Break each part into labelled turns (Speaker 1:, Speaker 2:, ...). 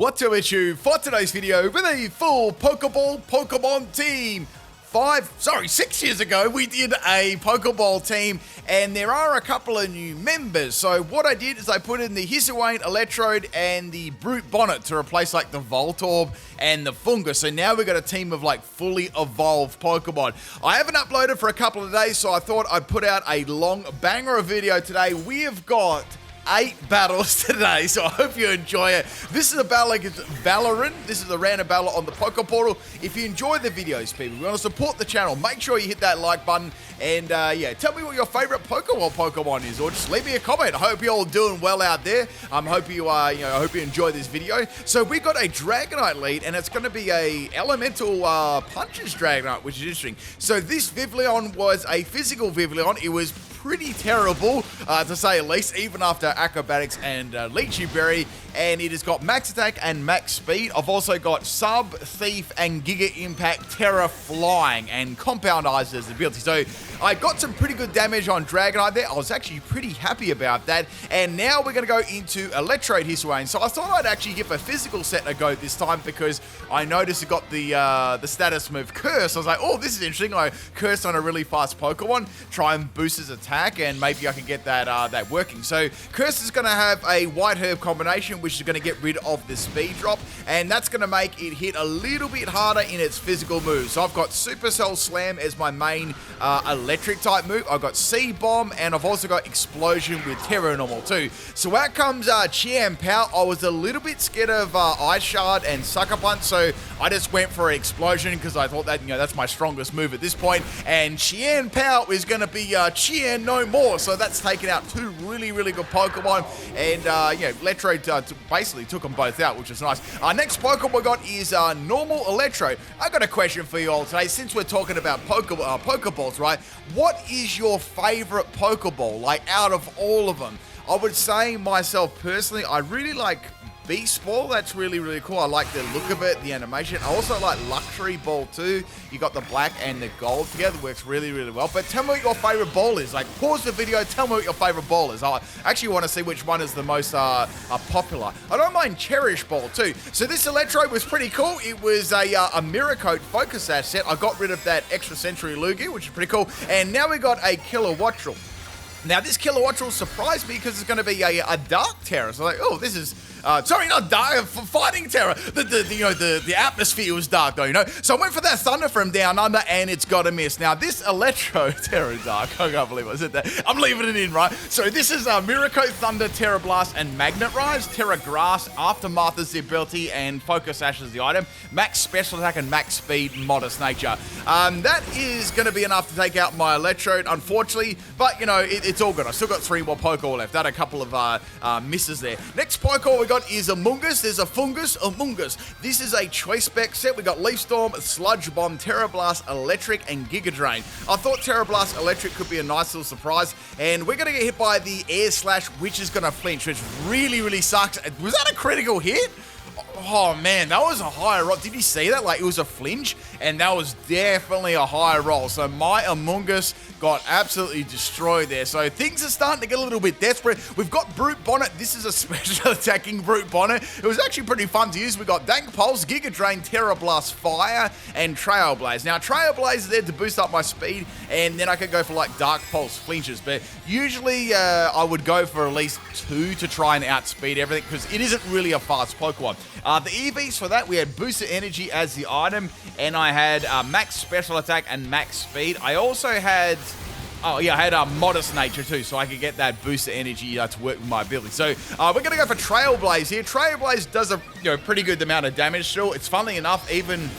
Speaker 1: What's up, it's you for today's video with a full Pokeball Team. 6 years ago, we did a Pokeball team, and there are a couple of new members. So what I did is I put in the Hisu, Electrode, and the Brute Bonnet to replace like the Voltorb and the Fungus. So now we've got a team of like fully evolved Pokemon. I haven't uploaded for a couple of days, so I thought I'd put out a long banger of video today. We have got 8 battles today, so I hope you enjoy it. This is a battle against Valorant. This is a random battle on the Poke Portal. If you enjoy the videos, people, you want to support the channel, make sure you hit that like button. And yeah, tell me what your favorite Pokemon is, or just leave me a comment. I hope you're all doing well out there. I hope you I hope you enjoy this video. So we got a Dragonite lead, and it's going to be a Elemental Punches Dragonite, which is interesting. So this Vivillon was a physical Vivillon. It was pretty terrible, to say the least, even after Acrobatics and Lychee Berry, and it has got Max Attack and Max Speed. I've also got Sub, Thief, and Giga Impact, Terra Flying, and Compound Eyes as the ability. So I got some pretty good damage on Dragonite there. I was actually pretty happy about that, and now we're going to go into Electrode Hisu. So I thought I'd actually give a physical set a go this time, because I noticed it got the status move Curse. I was like, oh, this is interesting. I Curse on a really fast Pokemon, try and boost his attack, and maybe I can get that working. So Curse is going to have a White Herb combination, which is going to get rid of the speed drop, and that's going to make it hit a little bit harder in its physical moves. So I've got Supercell Slam as my main electric type move. I've got C-Bomb, and I've also got Explosion with Terra Normal too. So out comes Chien-Pao. I was a little bit scared of Ice Shard and Sucker Punch, so I just went for an Explosion because I thought that, that's my strongest move at this point. And Chien-Pao is going to be Chien no more, so that's taken out 2 really good Pokemon, and Electrode basically took them both out, which is nice. Our next Pokemon we got is normal Electrode. I got a question for you all today, since we're talking about Pokeballs, right? What is your favorite Pokeball, like out of all of them? I would say myself personally, I really like Beast Ball. That's really cool. I like the look of it, the animation. I also like Luxury Ball too. You got the black and the gold together, works really well. But tell me what your favorite ball is. Like, pause the video, tell me what your favorite ball is. I actually want to see which one is the most popular. I don't mind Cherish Ball too. So this Electrode was pretty cool. It was a Mirror Coat Focus Sash set. I got rid of that extra Century Lugia, which is pretty cool. And now we got a Kilowattrel. Now this Kilowattrel surprised me because it's going to be a Dark Terror. So like, oh, this is sorry, not dark, Fighting Terror. The atmosphere was dark though, So I went for that Thunder from Down Under, and it's got a miss. Now this Electrode Terror Dark, I can't believe I said that. I'm leaving it in, right? So this is Mirror Coat, Thunder, Terra Blast, and Magnet Rise. Terra Grass, Aftermath is the ability, and Focus Sash is the item. Max Special Attack and Max Speed, Modest Nature. That is going to be enough to take out my Electrode, unfortunately. But it's all good. I've still got 3 more Pokeball left. Had a couple of misses there. Next Pokeball we got is Amoonguss. There's a Fungus, Amoonguss. This is a choice spec set. We got Leaf Storm, Sludge Bomb, Terra Blast, Electric, and Giga Drain. I thought Terra Blast Electric could be a nice little surprise, and we're going to get hit by the Air Slash, which is going to flinch, which really sucks. Was that a critical hit? Oh man, that was a high roll. Did you see that? Like, it was a flinch, and that was definitely a high roll. So my Amoonguss got absolutely destroyed there. So things are starting to get a little bit desperate. We've got Brute Bonnet. This is a special attacking Brute Bonnet. It was actually pretty fun to use. We got Dank Pulse, Giga Drain, Terra Blast, Fire, and Trailblaze. Now Trailblaze is there to boost up my speed, and then I could go for like Dark Pulse flinches. But usually I would go for at least 2 to try and outspeed everything, because it isn't really a fast Pokemon. The EVs for that, we had Boosted Energy as the item, and I had Max Special Attack and Max Speed. I also had, I had Modest Nature too, so I could get that Boosted Energy to work with my ability. So we're going to go for Trailblaze here. Trailblaze does a pretty good amount of damage still. It's funnily enough, even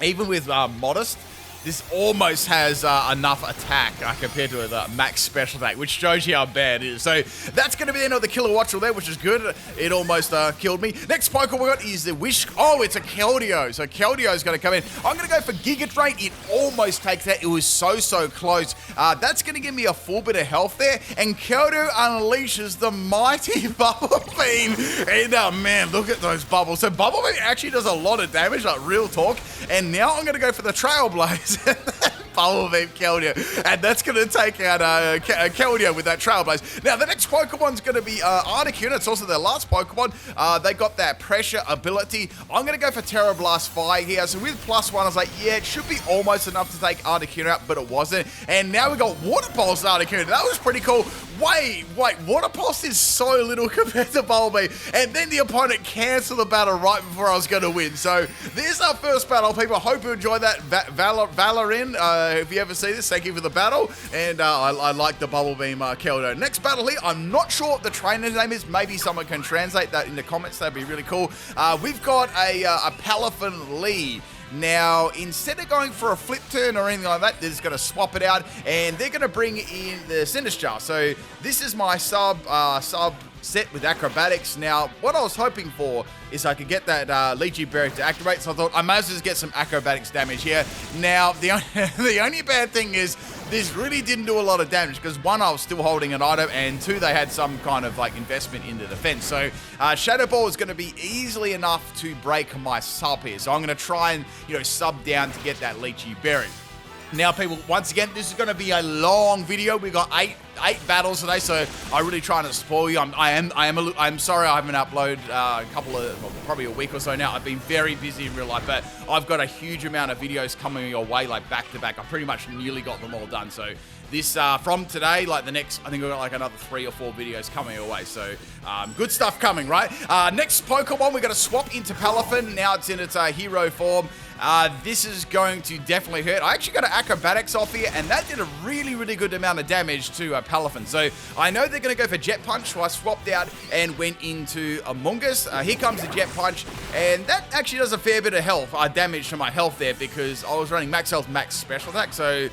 Speaker 1: with Modest, this almost has enough attack compared to the Max Special Attack, which shows you how bad it is. So that's going to be the end of the Kilowattrel there, which is good. It almost killed me. Next Pokemon we got is the Wish. Oh, it's a Keldeo. So Keldeo is going to come in. I'm going to go for Giga Drain. It almost takes that. It was so close. That's going to give me a full bit of health there. And Keldeo unleashes the mighty Bubble Beam. And man, look at those bubbles. So Bubble Beam actually does a lot of damage, like real talk. And now I'm going to go for the Trailblaze. Bubble Beam killed you. And that's going to take out Keldeo with that Trailblaze. Now, the next Pokemon's going to be Articuno. It's also their last Pokemon. They got that pressure ability. I'm going to go for Terra Blast Fire here. So with +1, I was like, yeah, it should be almost enough to take Articuno out, but it wasn't. And now we got Water Pulse Articuno. That was pretty cool. Wait, Water Pulse is so little compared to Bubble Beam. And then the opponent canceled the battle right before I was going to win. So there's our first battle, people. Hope you enjoyed that. Valorin, if you ever see this, thank you for the battle. And I like the Bubble Beam Keldeo. Next battle here, I'm not sure what the trainer's name is. Maybe someone can translate that in the comments. That'd be really cool. We've got a Palafin Lee. Now, instead of going for a flip turn or anything like that, they're just going to swap it out, and they're going to bring in the Sinistcha. So this is my sub set with acrobatics. Now, what I was hoping for is I could get that Lychee Berry to activate, so I thought I might as well just get some acrobatics damage here. Now, the only bad thing is this really didn't do a lot of damage because 1, I was still holding an item, and 2, they had some kind of like investment in the defense. So Shadow Ball is going to be easily enough to break my sub here. So I'm going to try and, sub down to get that Lychee Berry. Now, people, once again, this is going to be a long video. We got eight battles today, so I'm really trying to spoil you. I'm sorry I haven't uploaded probably a week or so now. I've been very busy in real life, but I've got a huge amount of videos coming your way, like back to back. I pretty much nearly got them all done. So this from today, like the next, I think we've got like another 3 or 4 videos coming your way. So good stuff coming, right? Next Pokemon, we're going to swap into Palafin. Now it's in its hero form. This is going to definitely hurt. I actually got an acrobatics off here, and that did a really, really good amount of damage to Palafin. So I know they're going to go for Jet Punch, so I swapped out and went into Amoonguss. Here comes the Jet Punch, and that actually does a fair bit of health, damage to my health there, because I was running max health, max special attack, so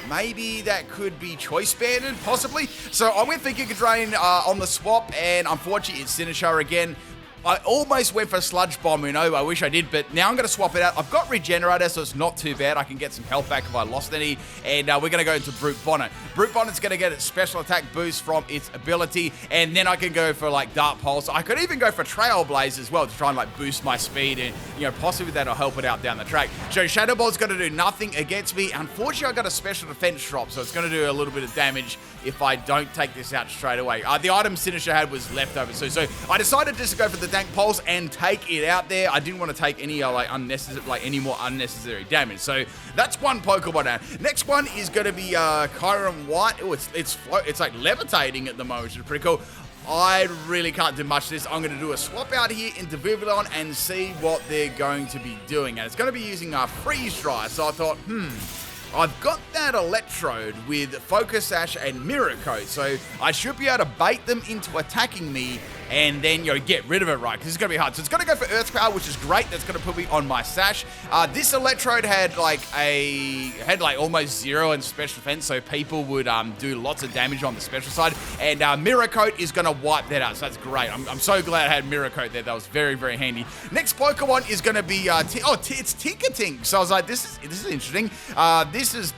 Speaker 1: maybe that could be choice banded, possibly. So I went for Giga Drain on the swap, and unfortunately it's Sinistcha again. I almost went for Sludge Bomb, I wish I did, but now I'm going to swap it out. I've got Regenerator, so it's not too bad. I can get some health back if I lost any, and we're going to go into Brute Bonnet. Brute Bonnet's going to get its special attack boost from its ability, and then I can go for, like, Dark Pulse. I could even go for Trailblaze as well to try and, like, boost my speed, and, possibly that'll help it out down the track. So Shadow Ball's going to do nothing against me. Unfortunately, I got a special defense drop, so it's going to do a little bit of damage if I don't take this out straight away. The item Sinistcha had was leftover, so I decided just to go for the Dank Pulse and take it out there. I didn't want to take any any more unnecessary damage. So that's one Pokemon down. Next one is going to be Kyurem White. Oh, it's like levitating at the moment, which is pretty cool. I really can't do much of this. I'm going to do a swap out here into Vivillon and see what they're going to be doing. And it's going to be using Freeze Dry. So I thought, I've got that Electrode with Focus Sash and Mirror Coat, so I should be able to bait them into attacking me and then, get rid of it, right? Because it's going to be hard. So it's going to go for Earth Power, which is great. That's going to put me on my Sash. This Electrode had almost 0 in special defense, so people would do lots of damage on the special side. And Mirror Coat is going to wipe that out, so that's great. I'm so glad I had Mirror Coat there. That was very, very handy. Next Pokemon is going to be it's Tinkatink. So I was like, this is interesting. This is,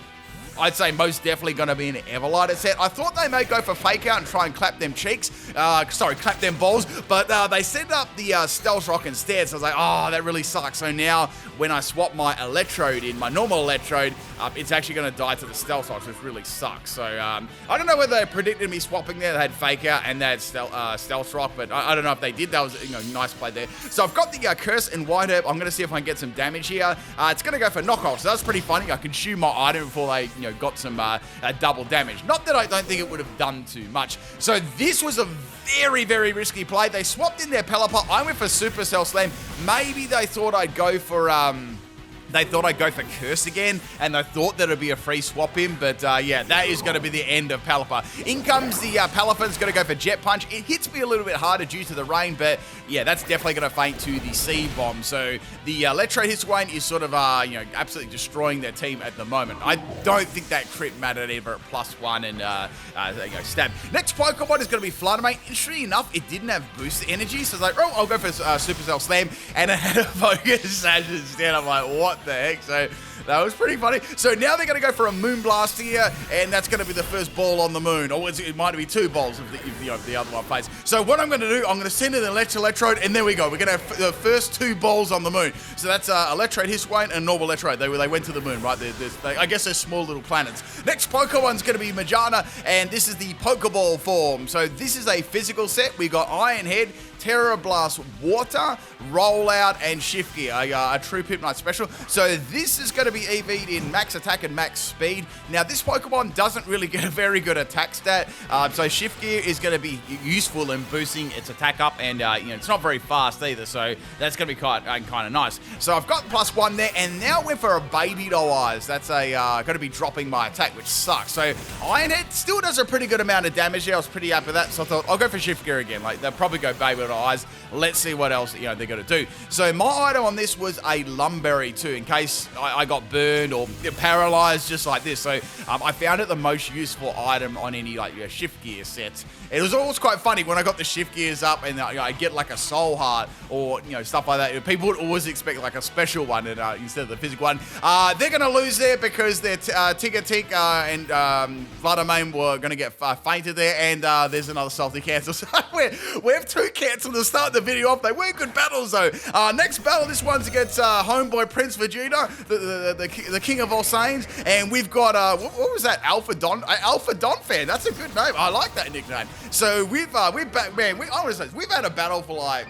Speaker 1: I'd say, most definitely going to be an Everlighter set. I thought they may go for Fake Out and try and clap them cheeks. Clap them balls. But they set up the Stealth Rock instead. So I was like, oh, that really sucks. So now when I swap my Electrode in, my normal Electrode, it's actually going to die to the Stealth Rock, which really sucks. So I don't know whether they predicted me swapping there. They had Fake Out and they had Stealth Rock, but I don't know if they did. That was nice play there. So I've got the Curse and White Herb. I'm going to see if I can get some damage here. It's going to go for Knockoff. So that's pretty funny. I consume my item before they got some double damage. Not that I don't think it would have done too much. So this was a very, very risky play. They swapped in their Pelipper. I went for Supercell Slam. Maybe they thought I'd go for Curse again, and they thought that it'd be a free swap in, but yeah, that is going to be the end of Pelipper. In comes the Palaffin's going to go for Jet Punch. It hits me a little bit harder due to the rain, but yeah, that's definitely going to faint to the Seed-Bomb. So the Electrode Hisuian is sort of, absolutely destroying their team at the moment. I don't think that crit mattered either at +1 and stab. Next Pokemon is going to be Fluttermane. Interestingly enough, it didn't have boost energy, so I was like, oh, I'll go for Supercell Slam, and it had a Focus Sash instead. I'm like, what the heck? So That was pretty funny. So now they're going to go for a Moonblast here, and that's going to be the first ball on the moon. Or it might be 2 balls if the other one plays. So what I'm going to do, I'm going to send in an Electrode, and there we go. We're going to have the first 2 balls on the moon. So that's Electrode, Hisu, and normal Electrode. They went to the moon, right? I guess they're small little planets. Next Pokemon's going to be Magearna, and this is the Pokeball form. So this is a physical set. We got Iron Head, Terra Blast Water, Rollout, and Shift Gear, a true PIMPNITE special. So this is going to be EV'd in max attack and max speed. Now this Pokemon doesn't really get a very good attack stat, so Shift Gear is going to be useful in boosting its attack up, and it's not very fast either, so that's going to be kind of nice. So I've got +1 there, and now we're for a Baby Doll Eyes. That's going to be dropping my attack, which sucks. So Iron Head still does a pretty good amount of damage here. I was pretty happy with that, so I thought I'll go for Shift Gear again. Like, they'll probably go Baby Doll Eyes. Let's see what else they're going to do. So my item on this was a Lumberry too, in case I got burned or paralyzed just like this. So I found it the most useful item on any Shift Gear sets. It was always quite funny when I got the Shift Gears up and I get like a Soul Heart or stuff like that. People would always expect like a special one instead of the physical one. They're going to lose there because their Tick and Vladimir were going to get fainted there, and there's another salty cancel. So we have 2 cancel to start the video off. They were good battles though. Next battle, this one's against homeboy Prince Vegeta, the king of all Saiyans, and we've got what was that? Alpha Don fan. That's a good name. I like that nickname. So we've had a battle for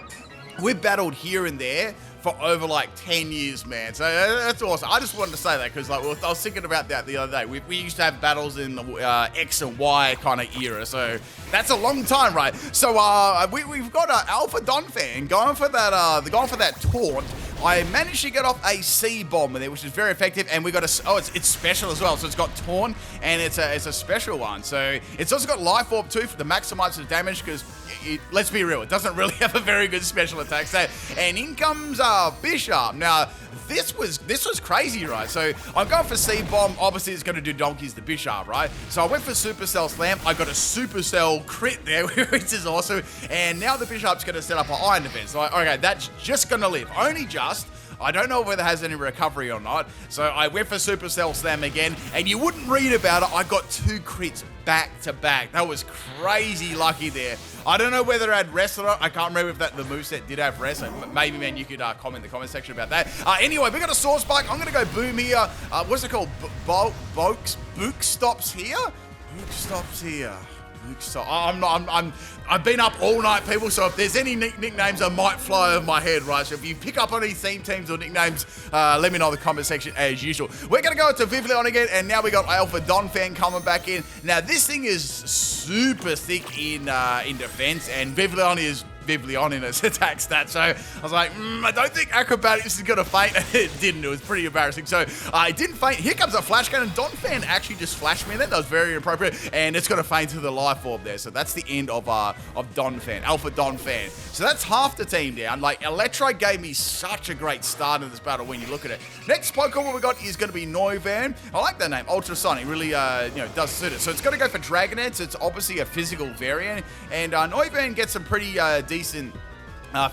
Speaker 1: we've battled here and there for over 10 years, man. So that's awesome. I just wanted to say that because I was thinking about that the other day. We used to have battles in the X and Y kind of era, so that's a long time, right? So we've got an Alpha Don fan going for that taunt. I managed to get off a C-bomb with it, which is very effective, and we got it's special as well. So it's got Taunt, and it's a special one. So it's also got Life Orb too for the maximize the damage, because let's be real, it doesn't really have a very good special attack stat. And in comes Bishop. Now this was crazy, right? So I'm going for C-bomb. Obviously it's going to do donkeys to Bishop, right? So I went for Supercell Slam. I got a Supercell crit there, which is awesome. And now the Bishop's going to set up an Iron Defense. So okay, that's just going to live. Only just. I don't know whether it has any recovery or not. So I went for Supercell Slam again, and you wouldn't read about it. I got 2 crits back to back. That was crazy lucky there. I don't know whether it had rest or not. I can't remember if the moveset did have rest. So maybe, man, you could comment in the comment section about that. Anyway, we got a Sword Spike. I'm going to go Boom here. What's it called? Book stops here? Book stops here. So I've been up all night, people, so if there's any nicknames that might fly over my head, right? So if you pick up on any theme teams or nicknames, let me know in the comment section as usual. We're going to go to Vivillon again, and now we got Alpha Don fan coming back in. Now, this thing is super thick in defense, and Vivillon is Vivillon in its attack stat. So I was like, I don't think Acrobatics is going to faint. It didn't. It was pretty embarrassing. So it didn't faint. Here comes a Flash Cannon. Don Fan actually just flashed me in that. That was very inappropriate. And it's going to faint to the Life Orb there. So that's the end of Don Fan, Alpha Don Fan. So that's half the team down. Electrode gave me such a great start in this battle when you look at it. Next Pokemon we got is going to be Noivern. I like that name, Ultrasonic. Really, does suit it. So it's going to go for Dragonet. So it's obviously a physical variant. And Noivern gets some pretty decent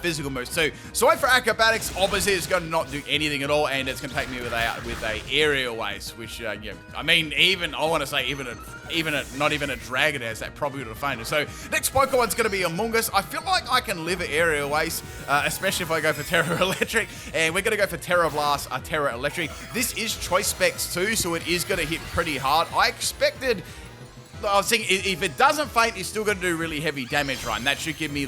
Speaker 1: physical moves. So wait for Acrobatics. Obviously, it's going to not do anything at all, and it's going to take me with a aerial waste, which I mean, I want to say even not even a Dragonair, that probably would have fainted. So next Pokemon's going to be Amoonguss. I feel like I can live an aerial waste, especially if I go for Terra Electric, and we're going to go for Terra Blast, Terra Electric. This is choice specs too, so it is going to hit pretty hard. I was thinking if it doesn't faint, it's still going to do really heavy damage, right? And that should give me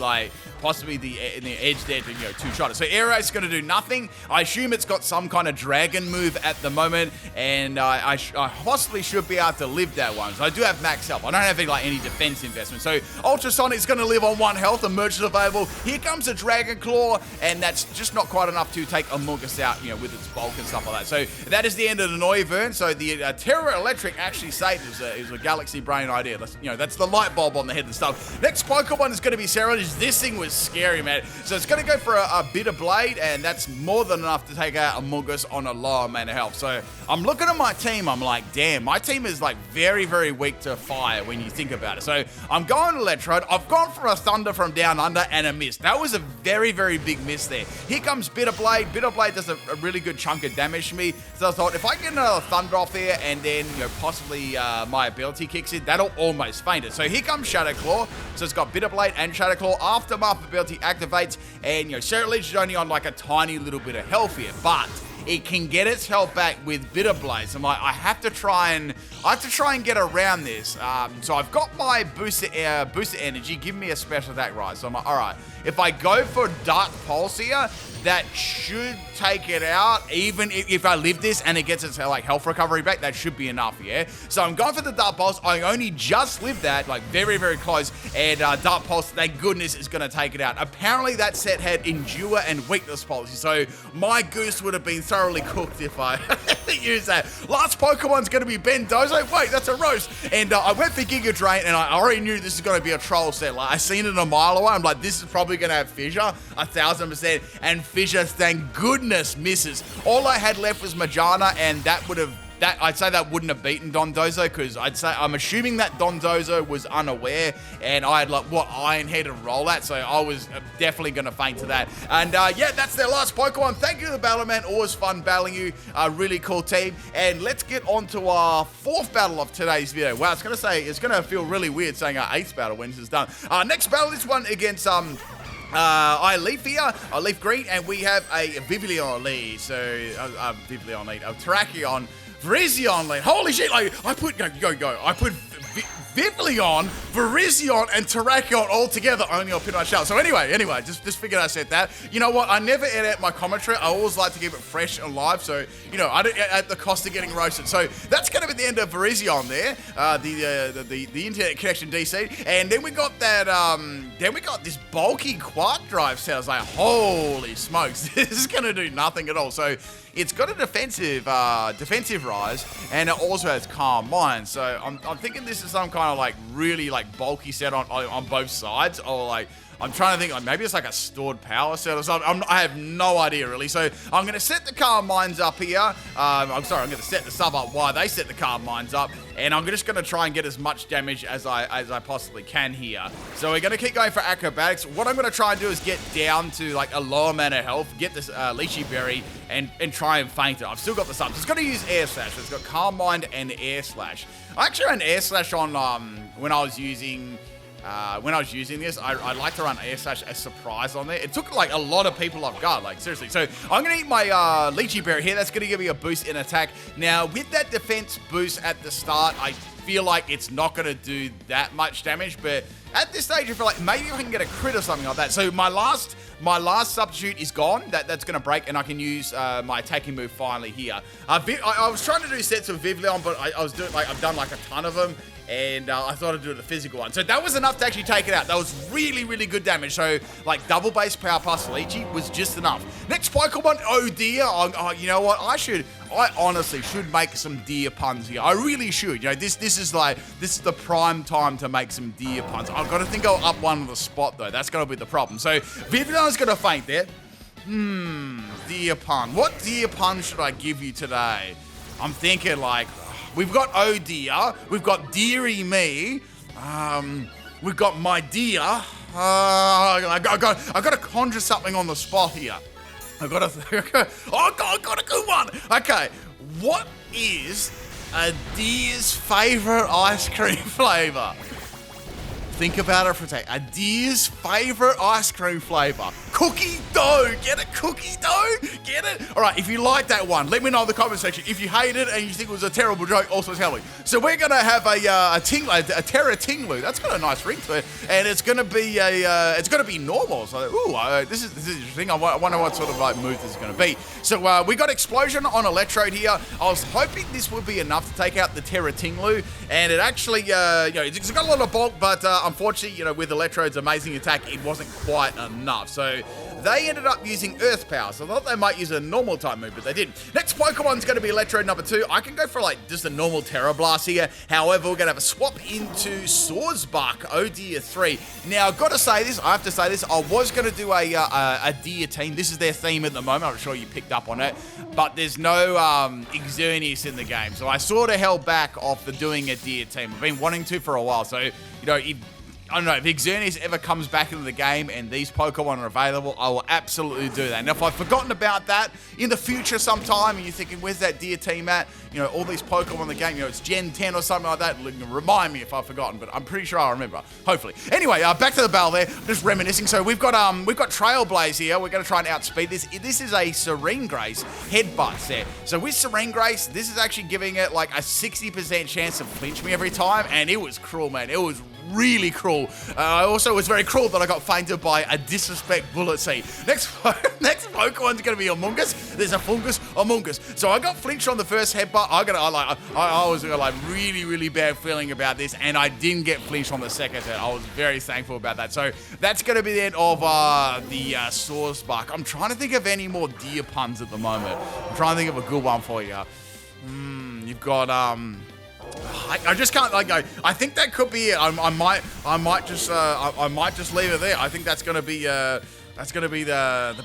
Speaker 1: possibly the edge there to 2-shot it. So Air Raid's going to do nothing. I assume it's got some kind of dragon move at the moment, and I possibly should be able to live that one. So I do have max health. I don't have any defense investment. So Ultrasonic's going to live on 1 health. The merch is available. Here comes a Dragon Claw, and that's just not quite enough to take Amoonguss out, with its bulk and stuff like that. So that is the end of the Noivern. So the Terra Electric actually saved. It was a Galaxy Brain idea. That's the light bulb on the head and stuff. Next Pokemon is going to be Sarah. This thing was was scary, man. So it's going to go for a Bitter Blade, and that's more than enough to take out Amoonguss on a lower amount of health. So I'm looking at my team, I'm like, damn, my team is like very, very weak to fire when you think about it. So I'm going Electrode. I've gone for a Thunder from down under and a miss. That was a very, very big miss there. Here comes Bitter Blade. Bitter Blade does a really good chunk of damage to me. So I thought if I get another Thunder off there and then, possibly my ability kicks in, that'll almost faint it. So here comes Shadow Claw. So it's got Bitter Blade and Shadow Claw. Aftermath ability activates, and Shadow Leech is only on like a tiny little bit of health here, but it can get its health back with Bitter Blades. I'm like, I have to try and get around this. So I've got my booster energy. Give me a special attack, right? So I'm like, all right, if I go for Dark Pulse here, that should take it out. Even if I live this and it gets its like health recovery back, that should be enough, yeah? So I'm going for the Dark Pulse. I only just lived that, like very, very close. And Dark Pulse, thank goodness, is going to take it out. Apparently that set had Endure and Weakness policy. So my Goose would have been thoroughly cooked if I used that. Last Pokemon's going to be Bendozo. Wait, that's a roast. And I went for Giga Drain, and I already knew this is going to be a troll set. Like, I seen it a mile away. I'm like, this is probably going to have Fissure, 1000%. And Fissure, thank goodness, misses. All I had left was Magearna, and I'd say that wouldn't have beaten Dondozo, because I'm assuming that Dondozo was unaware, and I had like Iron Head and Roll at, so I was definitely going to faint to that. And yeah, that's their last Pokemon. Thank you to the Battle Man. Always fun battling you. Really cool team. And let's get on to our 4th battle of today's video. Wow, it's going to feel really weird saying our 8th battle when this is done. Next battle, this one against I Leaf here, I Leaf Green, and we have a Vivillon lead. So, Vivillon lead, a Terrakion, Virizion lead. Holy shit, like, I put Vivillon, Virizion, and Terrakion all together only on PIMPNITE Shell. So anyway, just figured I said that. You know what? I never edit my commentary. I always like to keep it fresh and live. So, I don't at the cost of getting roasted. So that's going to be the end of Virizion there. The internet connection DC. And then we got that, then we got this bulky Quark Drive set. I was like, holy smokes, this is going to do nothing at all. So it's got a defensive rise, and it also has Calm Mind. So I'm thinking this is some kind of like really like bulky set on both sides, or like I'm trying to think, like maybe it's like a stored power set or something. I have no idea really. So I'm going to set the Calm Minds up here. I'm going to set the sub up while they set the Calm Minds up, and I'm just going to try and get as much damage as I possibly can here. So we're going to keep going for Acrobatics. What I'm going to try and do is get down to like a lower amount of health, get this Lychee Berry, and try and faint it. I've still got the sub. So it's going to use Air Slash. So it's got Calm Mind and Air Slash. I actually ran Air Slash on when I was using this, I like to run Air Slash as surprise on there. It took like a lot of people off guard, like seriously. So I'm going to eat my Lychee Berry here. That's going to give me a boost in attack. Now with that defense boost at the start, I feel like it's not going to do that much damage, but at this stage I feel like maybe I can get a crit or something like that. So my last substitute is gone. That's going to break, and I can use my attacking move finally here. I was trying to do sets of Vivillon, but I've done like a ton of them, and I thought I'd do the physical one. So that was enough to actually take it out. That was really, really good damage. So like double base power plus Lychee was just enough. Next Pokemon, oh dear. You know what? I honestly should make some deer puns here. I really should. This is the prime time to make some deer puns. I've got to think I'll up one on the spot though. That's going to be the problem. So Vivillon's going to faint there. Deer pun. What deer pun should I give you today? I'm thinking like, we've got oh dear, we've got dearie me, we've got my dear. I got to conjure something on the spot here. I got a good one. Okay, what is a deer's favorite ice cream flavor? Think about it for a second. A deer's favorite ice cream flavor. Cookie dough. Get it? Cookie dough? Get it? All right, if you like that one, let me know in the comment section. If you hate it and you think it was a terrible joke, also tell me. So we're going to have a Terra Tinglu. That's got a nice ring to it. And it's going to be normal. So, this is interesting. I wonder what sort of like move this is going to be. So we got Explosion on Electrode here. I was hoping this would be enough to take out the Terra Tinglu. And it actually, it's got a lot of bulk, but unfortunately, with Electrode's amazing attack, it wasn't quite enough. So they ended up using Earth Power. So I thought they might use a normal type move, but they didn't. Next Pokemon's going to be Electrode number 2. I can go for like just a normal Terra Blast here. However, we're going to have a swap into Swordsbuck, Odeer 3. Now, I've got to say this. I have to say this. I was going to do a Deer team. This is their theme at the moment. I'm sure you picked up on it. But there's no Xerneas in the game. So I sort of held back off the doing a Deer team. I've been wanting to for a while. So, you know, I don't know, if Xerneas ever comes back into the game and these Pokemon are available, I will absolutely do that. And if I've forgotten about that in the future sometime and you're thinking, where's that Deer team at? You know, all these Pokemon in the game, you know, it's Gen 10 or something like that. Remind me if I've forgotten, but I'm pretty sure I'll remember, hopefully. Anyway, back to the battle there, just reminiscing. So we've got Trailblaze here. We're going to try and outspeed this. This is a Serene Grace headbutt set. So with Serene Grace, this is actually giving it like a 60% chance to flinch me every time, and it was cruel, man. It was really cruel. I also was very cruel that I got fainted by a Disrespect Bullet Seed. Next Pokemon's going to be Amoonguss. There's a Fungus, Amoonguss. So I got flinched on the first headbutt. I was like really bad feeling about this, and I didn't get flinched on the second hit. I was very thankful about that. So that's going to be the end of the Swordsbuck. I'm trying to think of any more deer puns at the moment. I'm trying to think of a good one for you. You've got I just can't go. I think that could be it. I might just leave it there. I think that's gonna be the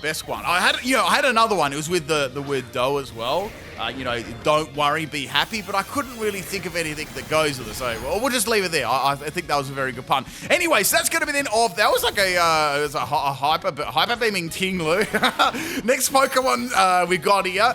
Speaker 1: best one. I had another one. It was with the word dough as well. You know, don't worry, be happy. But I couldn't really think of anything that goes with it. So we'll just leave it there. I think that was a very good pun. Anyway, so that's going to be the end of, that was like a hyper beaming Tinglu. Next Pokemon we got here,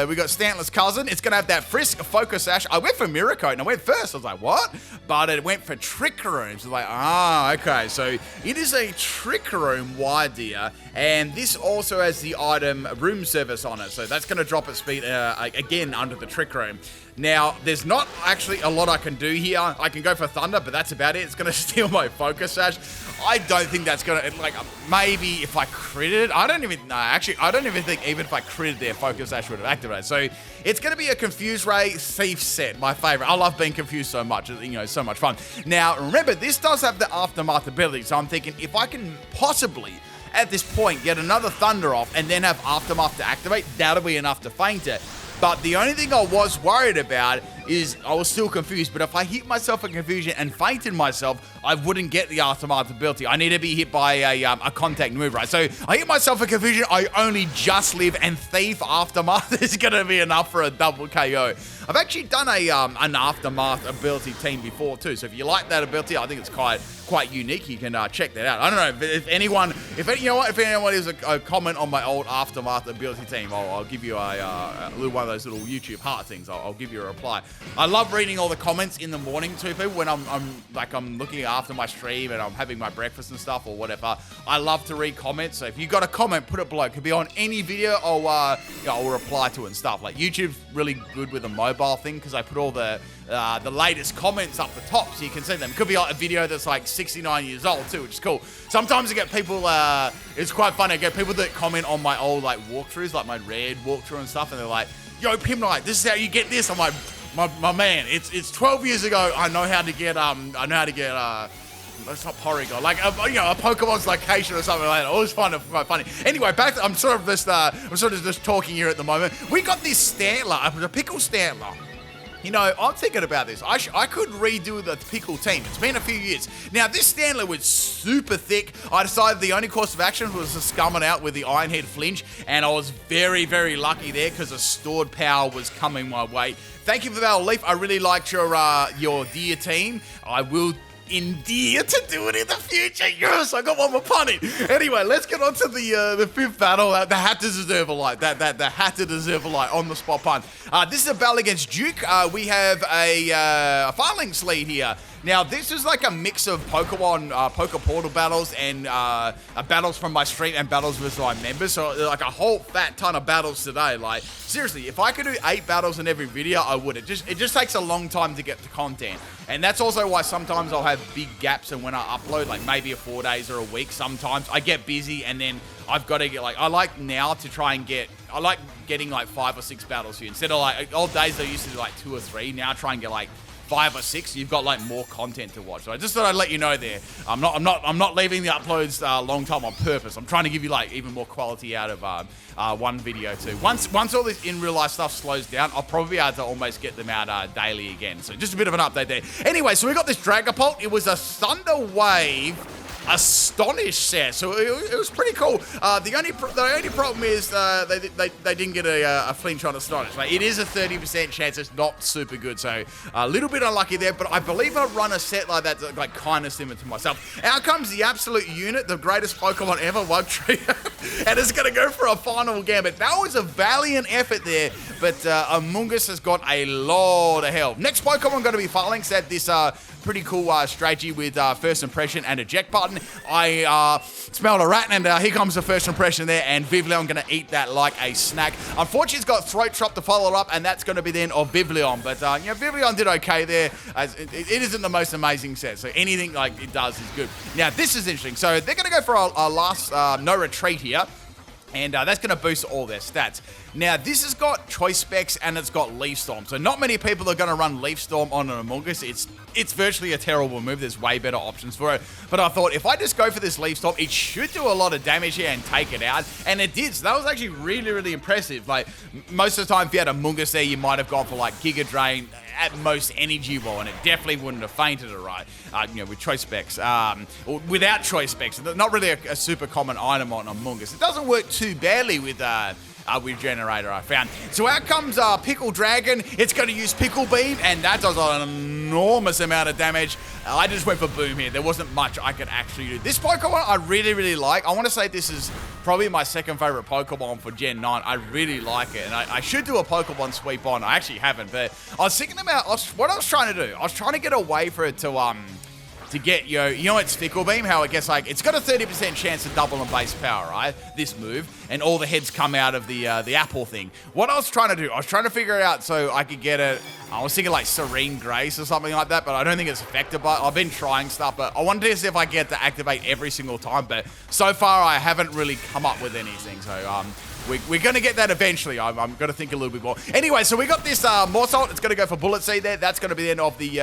Speaker 1: we got Stantler's cousin. It's going to have that Frisk, Focus Sash. I went for Mirror Coat and I went first. I was like, what? But it went for Trick Room. So like, okay. So it is a Trick Room wide deer. And this also has the item Room Service on it. So that's going to drop its speed again under the Trick Room. Now, there's not actually a lot I can do here. I can go for Thunder, but that's about it. It's going to steal my Focus Sash. I don't think that's going to, like, maybe if I critted, I don't even think even if I critted there, Focus Sash would have activated. So it's going to be a Confuse Ray Thief set, my favorite. I love being confused so much. You know, so much fun. Now, remember, this does have the Aftermath ability. So I'm thinking if I can possibly, at this point, get another Thunder off and then have Aftermath to activate, that'll be enough to feint it. But the only thing I was worried about is I was still confused. But if I hit myself in confusion and fainted myself, I wouldn't get the Aftermath ability. I need to be hit by a contact move, right? So I hit myself in confusion. I only just live, and Thief Aftermath is going to be enough for a double KO. I've actually done an Aftermath ability team before too. So if you like that ability, I think it's quite unique. You can check that out. I don't know if anyone is a comment on my old Aftermath ability team, I'll give you a little one of those little YouTube heart things. I'll give you a reply. I love reading all the comments in the morning too, people, when I'm looking after my stream and I'm having my breakfast and stuff or whatever. I love to read comments. So if you got a comment, put it below. It could be on any video. I'll reply to it and stuff. Like YouTube's really good with a mobile thing because I put all the latest comments up the top so you can see them. It could be like a video that's like 69 years old too, which is cool. Sometimes I get people, it's quite funny, I get people that comment on my old like walkthroughs, like my Red walkthrough and stuff, and they're like, yo, PIMPNITE, this is how you get this. I'm like, my man, it's 12 years ago, I know how to get, it's not Porygon, like a Pokemon's location or something like that. Always find it quite funny. Anyway, back to, I'm sort of just talking here at the moment. We got this Stantler, a Pickle Stantler. You know, I'm thinking about this. I could redo the Pickle team. It's been a few years. Now, this Stantler was super thick. I decided the only course of action was to scum it out with the Iron Head Flinch, and I was very, very lucky there because a stored power was coming my way. Thank you for that, Leaf. I really liked your deer team. I will endear to do it in the future. Yes, I got one more punny. Anyway, let's get on to the fifth battle. The had to deserve a light. That had to deserve a light on the spot pun. This is a battle against Duke. We have a Phalanx lead here. Now, this is like a mix of Poke Portal battles and battles from my stream and battles with my members. So, like a whole fat ton of battles today. Like, seriously, if I could do 8 battles in every video, I would. It just takes a long time to get the content. And that's also why sometimes I'll have big gaps in when I upload, like maybe 4 days or a week. Sometimes I get busy and then I've got to get like, I like now to try and I like getting like 5 or 6 battles here. Instead of like old days I used to do like 2 or 3. Now I try and get like 5 or 6, you've got like more content to watch. So I just thought I'd let you know there. I'm not leaving the uploads long time on purpose. I'm trying to give you like even more quality out of one video too. Once all this in real life stuff slows down, I'll probably be able to almost get them out daily again. So just a bit of an update there. Anyway, so we got this Dragapult. It was a Thunder Wave Astonish set, so it was pretty cool. The only problem is they didn't get a flinch on Astonish. Like, it is a 30% chance. It's not super good, so a little bit unlucky there. But I believe I run a set like that, like kind of similar to myself. Out comes the absolute unit, the greatest Pokemon ever, Wugtree, and it's gonna go for a final gambit. That was a valiant effort there, but Amoonguss has got a lot of help. Next Pokemon going to be Phalanx at this pretty cool strategy with first impression and eject button. I smelled a rat, and here comes the first impression there, and Vivillon going to eat that like a snack. Unfortunately, it's got Throat Chop to follow up, and that's going to be then of Vivillon. But you know, Vivillon did okay there. It isn't the most amazing set, so anything like it does is good. Now, this is interesting. So they're going to go for a last no retreat here. And that's going to boost all their stats. Now, this has got Choice Specs and it's got Leaf Storm. So not many people are going to run Leaf Storm on an Amoonguss. It's virtually a terrible move. There's way better options for it. But I thought if I just go for this Leaf Storm, it should do a lot of damage here and take it out. And it did. So that was actually really, really impressive. Like, most of the time, if you had a Amoonguss there, you might have gone for like Giga Drain, at most Energy Ball, and it definitely wouldn't have fainted it right, you know, with Choice Specs. Or without Choice Specs, not really a super common item on Amoonguss. It doesn't work too badly with Generator, I found. So out comes Pickle Dragon. It's going to use Pickle Beam, and that does an enormous amount of damage. I just went for Boom here. There wasn't much I could actually do. This Pokemon I really, really like. I want to say this is probably my second favorite Pokemon for Gen 9. I really like it, and I should do a Pokemon sweep on. I actually haven't, but I was thinking about what I was trying to do. I was trying to get away for it to get, you know, it's Fickle Beam, how it gets like, it's got a 30% chance to double on base power, right? This move, and all the heads come out of the apple thing. What I was trying to do, I was trying to figure it out so I could get it. I was thinking like Serene Grace or something like that, but I don't think it's effective. But I've been trying stuff, but I wanted to see if I get to activate every single time, but so far I haven't really come up with anything, so we're going to get that eventually. I'm going to think a little bit more. Anyway, so we got this Morsalt. It's going to go for Bullet Seed there. That's going to be the end of the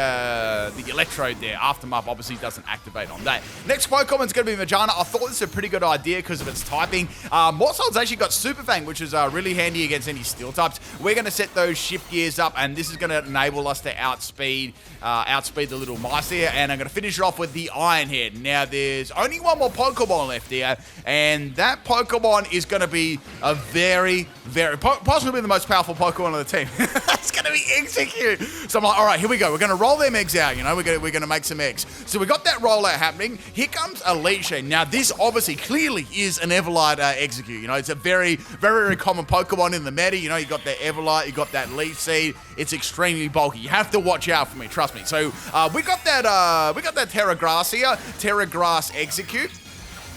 Speaker 1: Electrode there. Aftermath obviously doesn't activate on that. Next Pokemon's going to be Magearna. I thought this was a pretty good idea because of its typing. Morsalt's actually got Super Fang, which is really handy against any steel types. We're going to set those shift gears up, and this is going to enable us to outspeed the little mice here. And I'm going to finish it off with the Iron Head. Now, there's only one more Pokemon left here, and that Pokemon is going to be a very, possibly the most powerful Pokemon on the team. It's going to be Execute. So I'm like, all right, here we go. We're going to roll them eggs out, you know. We're going to make some eggs. So we got that rollout happening. Here comes a Leech Seed. Now, this obviously clearly is an Everlight Execute. You know, it's a very, very common Pokemon in the meta. You know, you got that Everlight, you got that Leech Seed. It's extremely bulky. You have to watch out for me, trust me. So we got that Terra Grass here, Terra Grass Execute.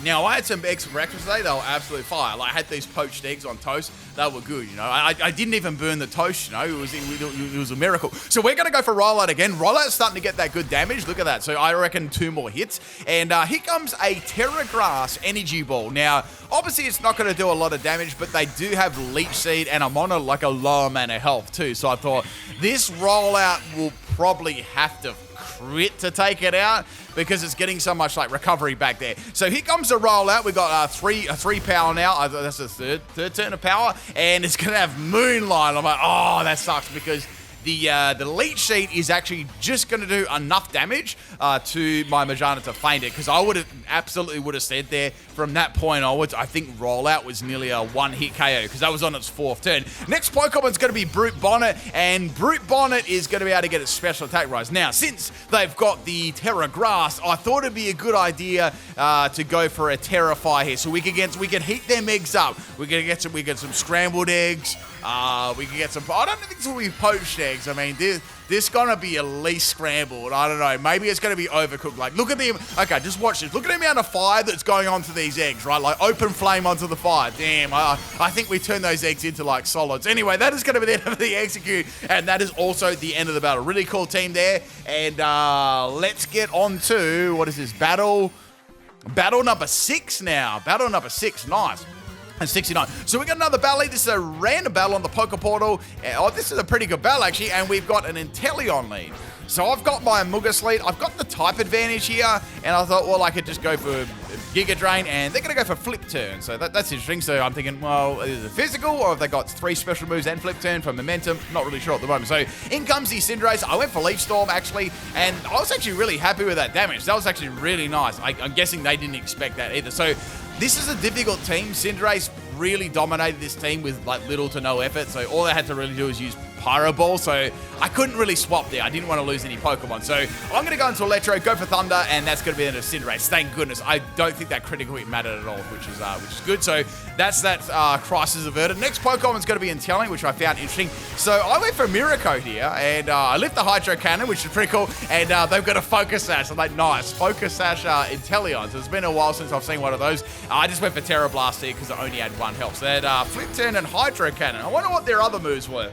Speaker 1: Now, I had some eggs for breakfast today. They were absolutely fire. Like, I had these poached eggs on toast. They were good, you know. I didn't even burn the toast, you know. It was a miracle. So we're going to go for Rollout again. Rollout's starting to get that good damage. Look at that. So I reckon 2 more hits. And here comes a Terra Grass Energy Ball. Now, obviously, it's not going to do a lot of damage, but they do have Leech Seed, and I'm on a lower mana health, too. So I thought this Rollout will probably have to crit to take it out because it's getting so much like recovery back there. So here comes the rollout. We've got three power now. That's the third turn of power, and it's gonna have Moonlight. I'm like, oh, that sucks because the Leech Seed is actually just going to do enough damage to my Magearna to faint it, because I absolutely would have said there from that point onwards, I think Rollout was nearly a one-hit KO because that was on its 4th turn. Next Pokemon's going to be Brute Bonnet, and Brute Bonnet is going to be able to get its special attack rise. Now, since they've got the Terra Grass, I thought it'd be a good idea to go for a Terrafy here, so we could heat them eggs up. We get some scrambled eggs. We can get some. I don't think it's will be poached eggs. I mean, this gonna be at least scrambled. I don't know. Maybe it's gonna be overcooked. Like, look at them. Okay, just watch this. Look at the amount of fire that's going on to these eggs, right? Like, open flame onto the fire. Damn. I think we turned those eggs into like solids. Anyway, that is gonna be the end of the Execute, and that is also the end of the battle. Really cool team there. And let's get on to what is this battle? Battle number 6 now. Battle number 6. Nice. and 69. So we got another battle. This is a random battle on the Poke Portal. Oh, this is a pretty good battle, actually. And we've got an Inteleon lead. So I've got my Amoonguss lead. I've got the type advantage here. And I thought, well, I could just go for Giga Drain. And they're going to go for Flip Turn. So that's interesting. So I'm thinking, well, is it physical? Or have they got 3 special moves and Flip Turn for momentum? Not really sure at the moment. So in comes the Cinderace. I went for Leaf Storm, actually. And I was actually really happy with that damage. That was actually really nice. I'm guessing they didn't expect that either. So this is a difficult team. Cinderace really dominated this team with like little to no effort. So all they had to really do is use Pyro Ball. So I couldn't really swap there. I didn't want to lose any Pokemon. So I'm going to go into Electrode, go for Thunder, and that's going to be the end of Cinderace. Thank goodness. I don't think that critical hit mattered at all, which is good. So that's that crisis averted. Next Pokemon is going to be Inteleon, which I found interesting. So I went for Miracle here, and I lift the Hydro Cannon, which is pretty cool. And they've got a Focus Sash. I'm like, nice. Focus Sash Inteleon. So it's been a while since I've seen one of those. I just went for Terra Blast here because I only had 1 health. So they had Flip Turn and Hydro Cannon. I wonder what their other moves were.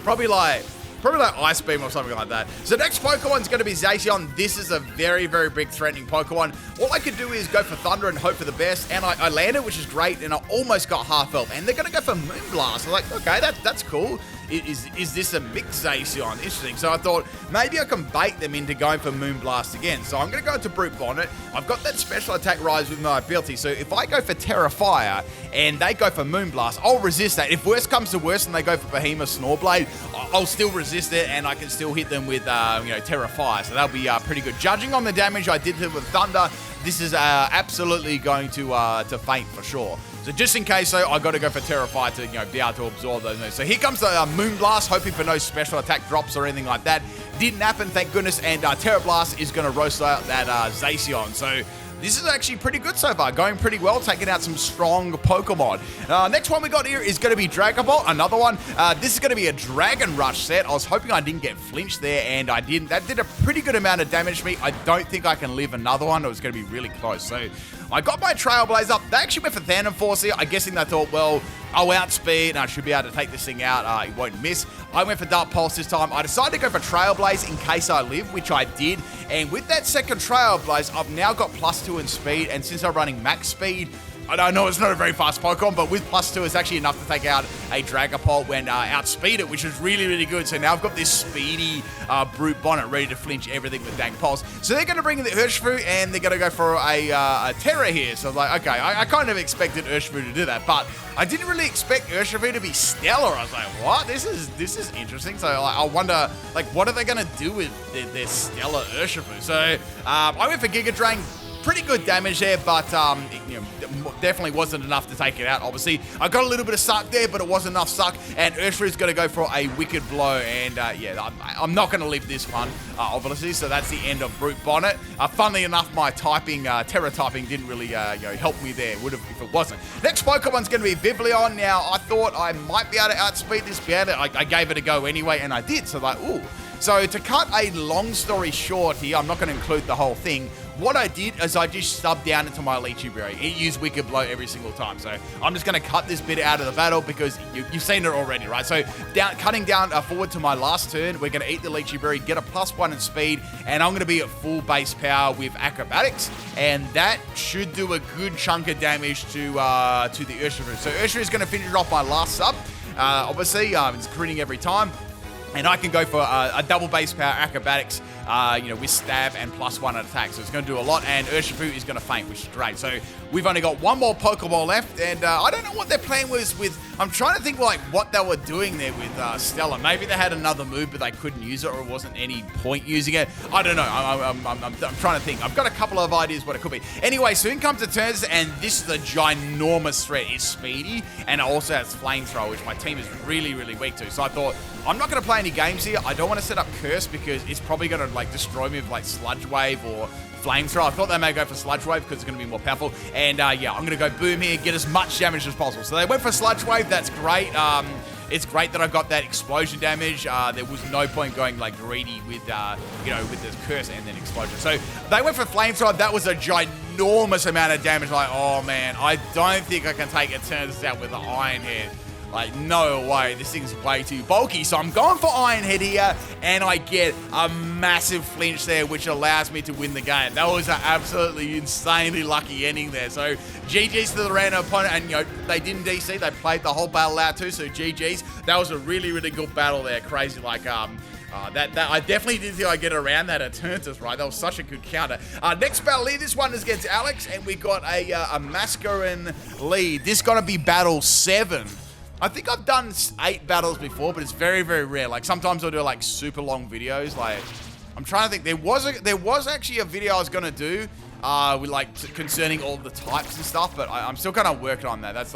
Speaker 1: Probably like Ice Beam or something like that. So next Pokemon's going to be Zacian. This is a very, very big threatening Pokemon. All I could do is go for Thunder and hope for the best. And I landed, which is great. And I almost got half health. And they're going to go for Moonblast. I'm like, okay, that's cool. Is this a mixed Zacian? Interesting. So I thought maybe I can bait them into going for Moonblast again. So I'm going to go into Brute Bonnet. I've got that special attack rise with my ability. So if I go for Terra Fire and they go for Moonblast, I'll resist that. If worst comes to worst and they go for Behemoth Snorblade, I'll still resist it and I can still hit them with Terra Fire. So that'll be pretty good. Judging on the damage I did to them with Thunder, this is absolutely going to faint for sure. So just in case, though, I've got to go for Terra Fire to be able to absorb those moves. So here comes the Moonblast, hoping for no special attack drops or anything like that. Didn't happen, thank goodness, and Terra Blast is going to roast out that Zacian. So this is actually pretty good so far, going pretty well, taking out some strong Pokemon. Next one we got here is going to be Dragon Ball, another one. This is going to be a Dragon Rush set. I was hoping I didn't get flinched there, and I didn't. That did a pretty good amount of damage to me. I don't think I can live another one. It was going to be really close. So I got my Trailblaze up. They actually went for Phantom Force here. I'm guessing they thought, well, I'll outspeed and I should be able to take this thing out. It won't miss. I went for Dark Pulse this time. I decided to go for Trailblaze in case I live, which I did. And with that second Trailblaze, I've now got +2 in speed. And since I'm running max speed, I know it's not a very fast Pokemon, but with +2, it's actually enough to take out a Dragapult when outspeed it, which is really, really good. So now I've got this speedy Brute Bonnet ready to flinch everything with Dank Pulse. So they're going to bring in the Urshifu, and they're going to go for a Terra here. So I was like, okay, I kind of expected Urshifu to do that, but I didn't really expect Urshifu to be stellar. I was like, what? This is interesting. So I wonder, like, what are they going to do with their stellar Urshifu? So I went for Giga Drain. Pretty good damage there, but definitely wasn't enough to take it out, obviously. I got a little bit of suck there, but it wasn't enough suck, and Urshifu's going to go for a Wicked Blow, and yeah, I'm not going to leave this one, obviously, so that's the end of Brute Bonnet. Funnily enough, my typing, Terra typing didn't really help me there, would have if it wasn't. Next Pokemon's going to be Vivillon. Now, I thought I might be able to outspeed this, but I gave it a go anyway, and I did, so like, ooh. So to cut a long story short here, I'm not going to include the whole thing. What I did is I just subbed down into my Lychee Berry. It used Wicked Blow every single time. So I'm just going to cut this bit out of the battle because you've seen it already, right? So cutting down forward to my last turn, we're going to eat the Lychee Berry, get a +1 in speed, and I'm going to be at full base power with Acrobatics, and that should do a good chunk of damage to the Urshifu. So Urshifu is going to finish off my last sub. Obviously, it's critting every time. And I can go for a double base power Acrobatics, with stab and +1 at attack. So it's going to do a lot, and Urshifu is going to faint, which is great. So we've only got one more Pokeball left, and I don't know what their plan was with... I'm trying to think, like, what they were doing there with Stella. Maybe they had another move, but they couldn't use it, or it wasn't any point using it. I don't know. I'm trying to think. I've got a couple of ideas what it could be. Anyway, so in comes the turns, and this is a ginormous threat. It's speedy, and it also has Flamethrower, which my team is really, really weak to. So I thought, I'm not going to play any games here. I don't want to set up Curse because it's probably going to like destroy me with like Sludge Wave or Flamethrower. I thought they may go for Sludge Wave because it's going to be more powerful. And yeah, I'm going to go Boom here, get as much damage as possible. So they went for Sludge Wave. That's great. It's great that I got that explosion damage. There was no point going like greedy with with the Curse and then explosion. So they went for Flamethrower. That was a ginormous amount of damage. Like, oh man, I don't think I can take a turns out with the Iron Head. Like, no way, this thing's way too bulky. So I'm going for Iron Head here, and I get a massive flinch there, which allows me to win the game. That was an absolutely insanely lucky ending there. So GG's to the random opponent, and, you know, they didn't DC. They played the whole battle out too, so GG's. That was a really, really good battle there. Crazy, like, that I definitely didn't think I'd get around that Eternatus, right? That was such a good counter. Next battle here, this one is against Alex, and we got a Mascarin lead. This is going to be battle 7. I think I've done 8 battles before, but it's very, very rare. Like, sometimes I'll do, like, super long videos. Like, I'm trying to think. There was actually a video I was going to do with, like, concerning all the types and stuff, but I'm still kind of working on that. That's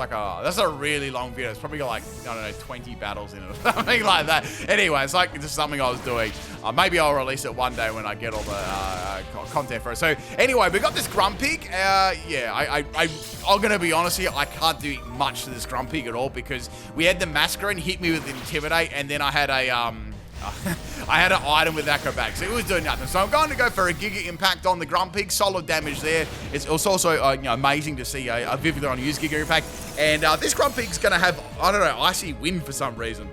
Speaker 1: a really long video. It's probably got, like, I don't know, 20 battles in it or something like that. Anyway, it's like just something I was doing. Maybe I'll release it one day when I get all the content for it. So anyway, we got this Grumpig. Yeah, I'm gonna be honest here. I can't do much to this Grumpig at all because we had the Mascarin hit me with Intimidate, and then I had a I had an item with Acrobatics, so it was doing nothing. So I'm going to go for a Giga Impact on the Grumpig. Solid damage there. It's also you know, amazing to see a Vivillon use Giga Impact. And this Grumpig's going to have, I don't know, Icy Wind for some reason.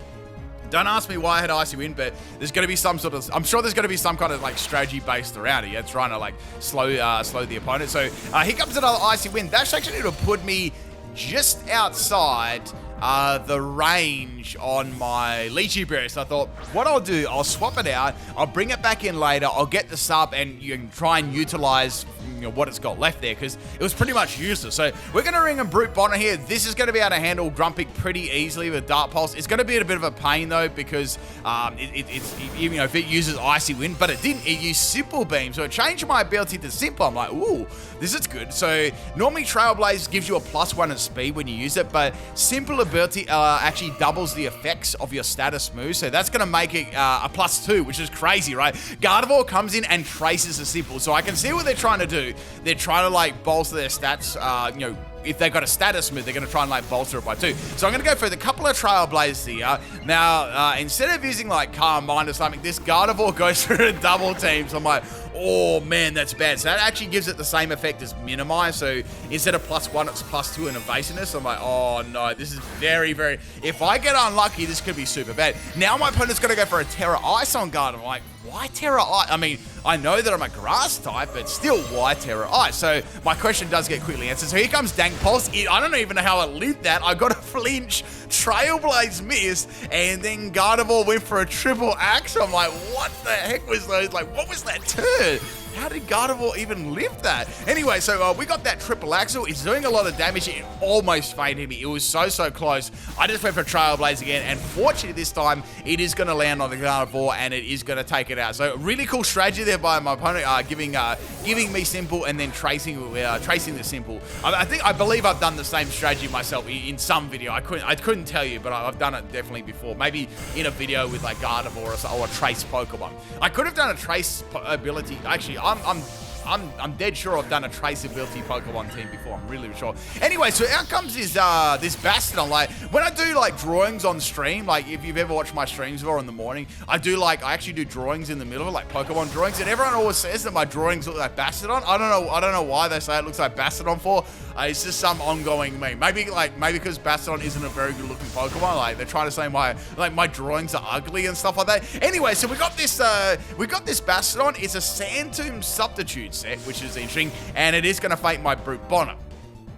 Speaker 1: Don't ask me why I had Icy Wind, but there's going to be some sort of, I'm sure there's going to be some kind of like strategy based around it. Yeah, trying to like slow the opponent. So here comes another Icy Wind. That's actually going to put me just outside the range on my Lychee Berry. So I thought, what I'll do, I'll swap it out, I'll bring it back in later, I'll get the sub, and you can try and utilize, you know, what it's got left there, because it was pretty much useless. So we're going to ring a Brute Bonnet here. This is going to be able to handle Grumpig pretty easily with Dark Pulse. It's going to be a bit of a pain, though, because it's you know, if it uses Icy Wind, but it didn't. It used Simple Beam, so it changed my ability to Simple. I'm like, ooh, this is good. So normally Trailblaze gives you a +1 in speed when you use it, but Simple ability actually doubles the effects of your status move, so that's going to make it a +2, which is crazy, right? Gardevoir comes in and traces a Simple, so I can see what they're trying to do. They're trying to like bolster their stats, you know, if they've got a status move, they're going to try and like bolster it by 2. So I'm going to go for the couple of Trailblazers here. Now, instead of using like Calm Mind or something, this Gardevoir goes for a double team. So I'm like, oh man, that's bad. So that actually gives it the same effect as Minimize. So instead of +1, it's +2 in evasiveness. I'm like, oh no, this is very, very, if I get unlucky, this could be super bad. Now my opponent's going to go for a Terra Ice on Gardevoir. I'm like, why Terra Ice? I mean, I know that I'm a grass type, but still, why Terra Ice? So my question does get quickly answered. So here comes Dank Pulse. I don't even know how it lived that. I got a flinch, Trailblaze missed, and then Gardevoir went for a triple axe. I'm like, what the heck was those? Like, what was that turn? How did Gardevoir even live that? Anyway, so we got that triple axle. It's doing a lot of damage. It almost fainted me. It was so, so close. I just went for Trailblaze again, and fortunately this time, it is going to land on the Gardevoir, and it is going to take it out. So really cool strategy there by my opponent, giving me Simple and then tracing the Simple. I believe I've done the same strategy myself in some video. I couldn't tell you, but I've done it definitely before. Maybe in a video with like Gardevoir or a Trace Pokemon. I could have done a Trace ability. Actually, I'm dead sure I've done a traceability Pokemon team before. I'm really sure. Anyway, so out comes this Bastiodon. Like, when I do like drawings on stream, like if you've ever watched my streams before in the morning, I actually do drawings in the middle, like Pokemon drawings, and everyone always says that my drawings look like Bastiodon. I don't know why they say it looks like Bastiodon for. It's just some ongoing meme. Maybe because Bastiodon isn't a very good looking Pokemon. Like they're trying to say my drawings are ugly and stuff like that. Anyway, so we got this Bastiodon. It's a Sand Tomb substitute set, which is interesting, and it is going to fate my Brute Bonnet.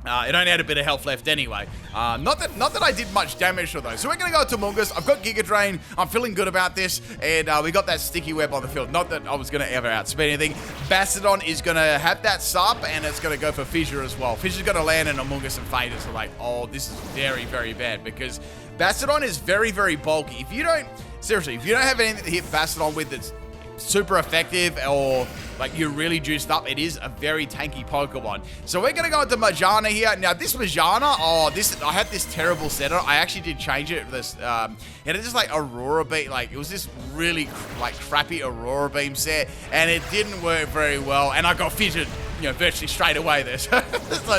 Speaker 1: It only had a bit of health left anyway. Not that I did much damage to those. So we're going to go to Amoonguss. I've got Giga Drain. I'm feeling good about this. And we got that Sticky Web on the field. Not that I was going to ever outspeed anything. Bastiodon is going to have that sub, and it's going to go for Fissure as well. Fissure's going to land in Amoonguss and fade it. So like, oh, this is very, very bad because Bastiodon is very, very bulky. If you don't have anything to hit Bastiodon with that's super effective or like you're really juiced up, it is a very tanky Pokemon. So we're gonna go into Magearna here. Now this Magearna, I had this terrible setup. I actually did change it. This it had just like Aurora Beam, like it was this really like crappy Aurora Beam set, and it didn't work very well. And I got fissured virtually straight away there. So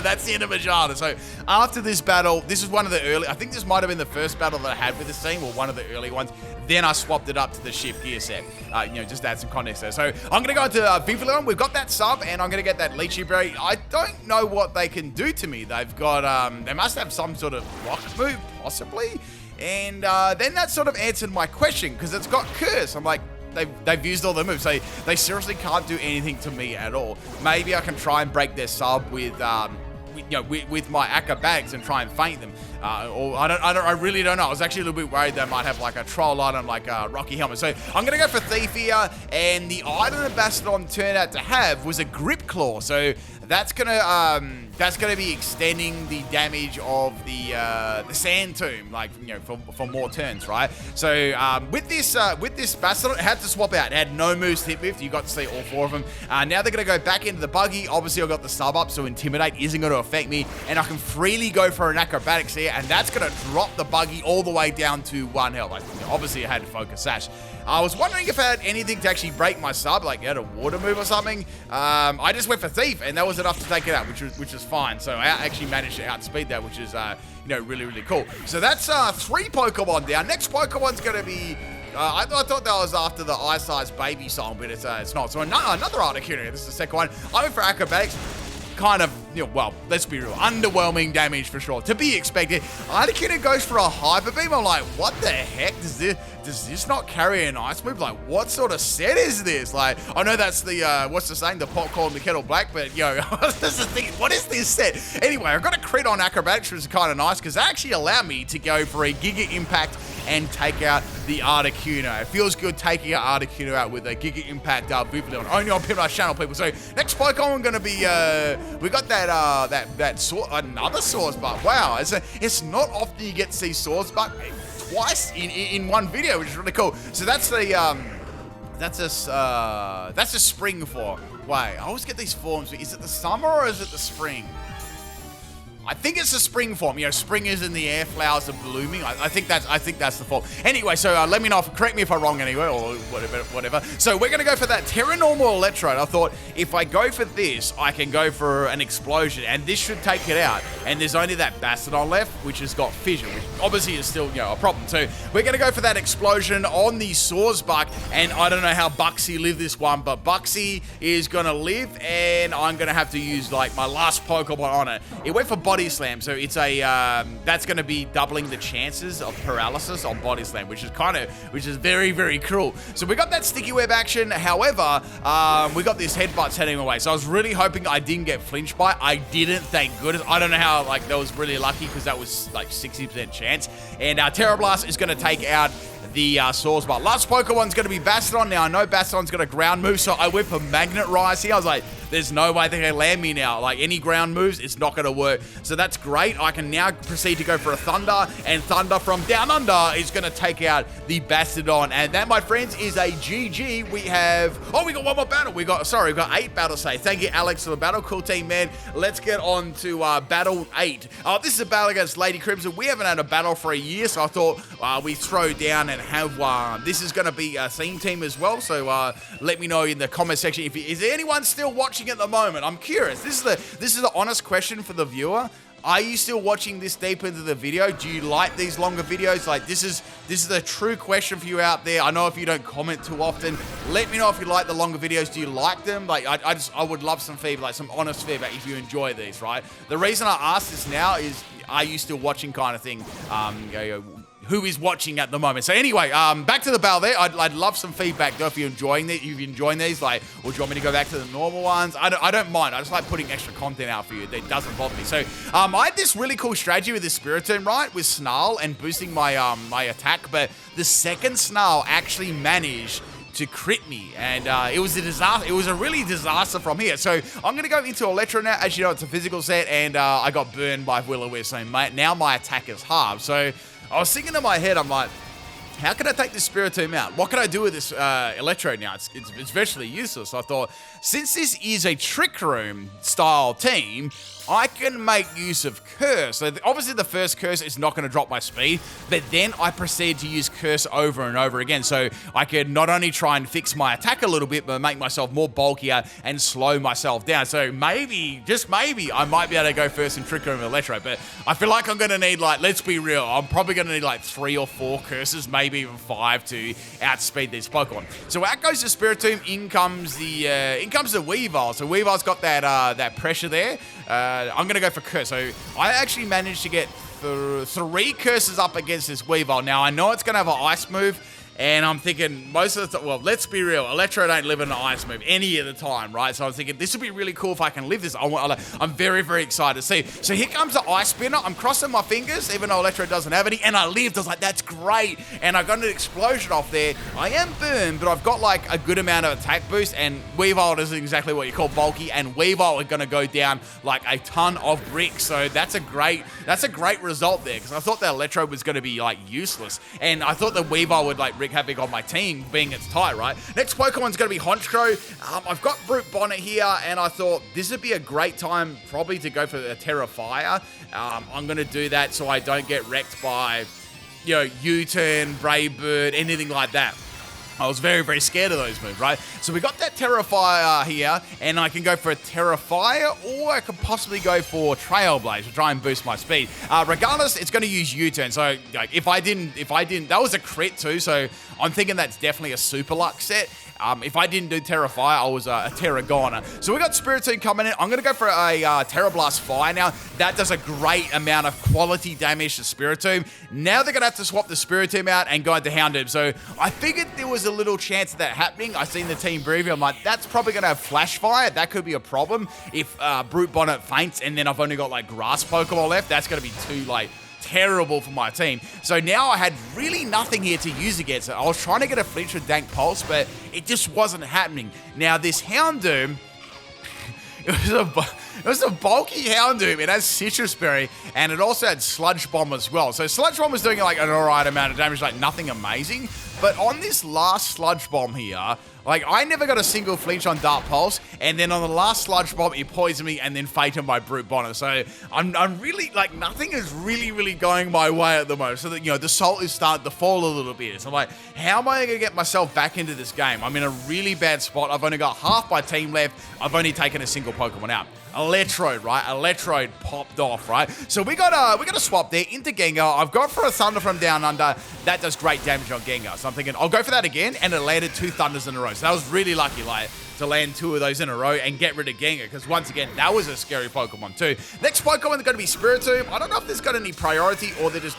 Speaker 1: that's the end of Magearna. So after this battle, this is one of the early, I think this might have been the first battle that I had with this team, or one of the early ones. Then I swapped it up to the ship gear set, just to add some context there. So I'm going to go into Vivillon. We've got that sub, and I'm going to get that Lychee Berry. I don't know what they can do to me. They've got, they must have some sort of rock move, possibly. And then that sort of answered my question, because it's got Curse. I'm like, they've used all their moves, so they seriously can't do anything to me at all. Maybe I can try and break their sub with my acrobatics and try and feint them. Or I really don't know. I was actually a little bit worried they might have like a troll item, like a Rocky Helmet. So I'm gonna go for Thief here, and the item that Bastiodon turned out to have was a Grip Claw. So that's gonna be extending the damage of the Sand Tomb, like for more turns, right? So with this Bastiodon, it had to swap out. It had no moves hit with. You got to see all 4 of them. Now they're gonna go back into the buggy. Obviously, I got the sub up, so Intimidate isn't gonna affect me, and I can freely go for an Acrobatics here, and that's gonna drop the buggy all the way down to 1 health. Like, obviously, I had to focus Sash. I was wondering if I had anything to actually break my sub, like had a water move or something. I just went for Thief, and that was enough to take it out, which is fine. So I actually managed to outspeed that, which is really, really cool. So that's 3 Pokemon down. Next Pokemon's gonna be. I thought that was after the Ice Ice Baby song, but it's not. So another Articuno. This is the second one. I went for Acrobatics. Kind of, well, let's be real, underwhelming damage for sure. To be expected. Articuno goes for a Hyper Beam. I'm like, what the heck? Does this not carry an ice move? Like, what sort of set is this? Like, I know that's the, what's the saying? The pot calling the kettle black, but this is the thing. What is this set? Anyway, I got a crit on Acrobatics, which is kind of nice, because that actually allowed me to go for a Giga Impact and take out the Articuno. It feels good taking out Articuno out with a Giga Impact Vivillon. Only on PIMPNITE channel, people. So next Pokemon going to be, we got another Swords Buck. Wow, it's not often you get to see Swords Buck twice in one video, which is really cool. So that's the that's a spring form. Wait, I always get these forms. Is it the summer or is it the spring? I think it's a spring form. Spring is in the air, flowers are blooming. I think that's the form. Anyway, so let me know, correct me if I'm wrong anyway, or whatever. So we're gonna go for that Terra Normal Electrode. I thought if I go for this, I can go for an Explosion, and this should take it out. And there's only that Bastiodon left, which has got Fission, which obviously is still a problem. So we're gonna go for that Explosion on the Swordsbuck, and I don't know how Buxy lived this one, but Buxy is gonna live, and I'm gonna have to use like my last Pokemon on it. It went for Body Slam, so it's a that's going to be doubling the chances of paralysis on Body Slam, which is very, very cruel. So we got that Sticky Web action. However, we got this Headbutts heading away. So I was really hoping I didn't get flinched by. I didn't, thank goodness. I don't know how that was really lucky, because that was like 60% chance. And Terra Blast is going to take out the Swordsbuck. Last Pokemon's going to be Bastiodon. Now, I know Bastiodon's got a ground move, so I went for Magnet Rise here. I was like, there's no way they can land me now. Like, any ground moves, it's not going to work. So that's great. I can now proceed to go for a Thunder, and Thunder from Down Under is going to take out the Bastiodon. And that, my friends, is a GG. We have... Oh, we got one more battle. We got 8 battles saved. Thank you, Alex, for the battle. Cool team, man. Let's get on to battle 8. This is a battle against Lady Crimson. We haven't had a battle for a year, so I thought we throw down and have one. This is going to be a theme team as well, so let me know in the comment section. Is there anyone still watching at the moment? I'm curious. This is the honest question for the viewer. Are you still watching this deep into the video? Do you like these longer videos? Like, this is a true question for you out there. I know if you don't comment too often, let me know if you like the longer videos. Do you like them? Like, I would love some feedback, like some honest feedback if you enjoy these, right? The reason I ask this now is, are you still watching kind of thing? Who is watching at the moment? So anyway, back to the battle there. I'd love some feedback though if you're enjoying these, like, or do you want me to go back to the normal ones? I don't mind. I just like putting extra content out for you. That doesn't bother me. So I had this really cool strategy with this Spiritomb, right, with Snarl and boosting my my attack, but the second Snarl actually managed to crit me, and it was a disaster. It was a really disaster from here. So I'm gonna go into Electrode now. As you know, it's a physical set, and I got burned by Will-O-Wisp, so now my attack is halved. So I was thinking in my head, I'm like, how can I take this Spiritomb out? What can I do with this Electrode now? It's virtually useless. So I thought, since this is a Trick Room style team, I can make use of Curse. So obviously the first Curse is not going to drop my speed, but then I proceed to use Curse over and over again. So I could not only try and fix my attack a little bit, but make myself more bulkier and slow myself down. So maybe, just maybe, I might be able to go first in Trick Room and Electrode, but I feel like I'm going to need, like, let's be real, I'm probably going to need like 3 or 4 Curses, maybe even 5 to outspeed these Pokemon. So out goes the Spiritomb, in comes the Weavile. So Weavile's got that pressure there. I'm going to go for Curse. So I actually managed to get 3 Curses up against this Weavile. Now, I know it's going to have an Ice move, and I'm thinking most of the time, well, let's be real, Electrode ain't living an Ice move any of the time, right? So I was thinking, this would be really cool if I can live this. I'm very, very excited to see. So here comes the Ice Spinner. I'm crossing my fingers, even though Electrode doesn't have any, and I lived. I was like, that's great. And I got an explosion off there. I am burned, but I've got like a good amount of attack boost, and Weavile is exactly what you call bulky, and Weavile are going to go down like a ton of bricks. So that's a great result there, because I thought that Electrode was going to be like useless, and I thought the Weavile would like wreak havoc on my team, being its tie, right? Next Pokemon's going to be Honchkrow. I've got Brute Bonnet here, and I thought this would be a great time probably to go for a Terra Fire. I'm going to do that so I don't get wrecked by, you know, U-turn, Brave Bird, anything like that. I was very, very scared of those moves, right? So we got that Terra Fire here, and I can go for a Terra Fire, or I could possibly go for Trailblaze to try and boost my speed. Regardless, it's going to use U-turn. So like, if I didn't, that was a crit too. So I'm thinking that's definitely a Super Luck set. If I didn't do Terra Fire, I was a Terra Goner. So we got Spiritomb coming in. I'm going to go for a Terra Blast Fire now. That does a great amount of quality damage to Spiritomb. Now they're going to have to swap the Spiritomb out and go into Houndoom. So I figured there was a little chance of that happening. I seen the team preview. I'm like, that's probably going to have Flash Fire. That could be a problem if Brute Bonnet faints and then I've only got like Grass Pokeball left. That's going to be too like terrible for my team. So now I had really nothing here to use against it. I was trying to get a flinch with Dank Pulse, but it just wasn't happening. Now this Houndoom, it was a bulky Houndoom. It has Citrus Berry, and it also had Sludge Bomb as well. So Sludge Bomb was doing like an alright amount of damage, like nothing amazing. But on this last Sludge Bomb here, like, I never got a single flinch on Dark Pulse, and then on the last Sludge Bomb, it poisoned me and then fated by Brute Bonnet. So I'm really, like, nothing is really going my way at the moment. So that, you know, the salt is starting to fall a little bit. So I'm like, how am I going to get myself back into this game? I'm in a really bad spot. I've only got half my team left. I've only taken a single Pokemon out. Electrode, right? Electrode popped off, right? So we got a swap there into Gengar. I've got for a Thunder from Down Under. That does great damage on Gengar. So I'm thinking, I'll go for that again, and it landed 2 Thunders in a row. So that was really lucky, like, to land 2 of those in a row and get rid of Gengar, because once again, that was a scary Pokemon too. Next Pokemon is going to be Spiritomb. I don't know if this got any priority, or they're just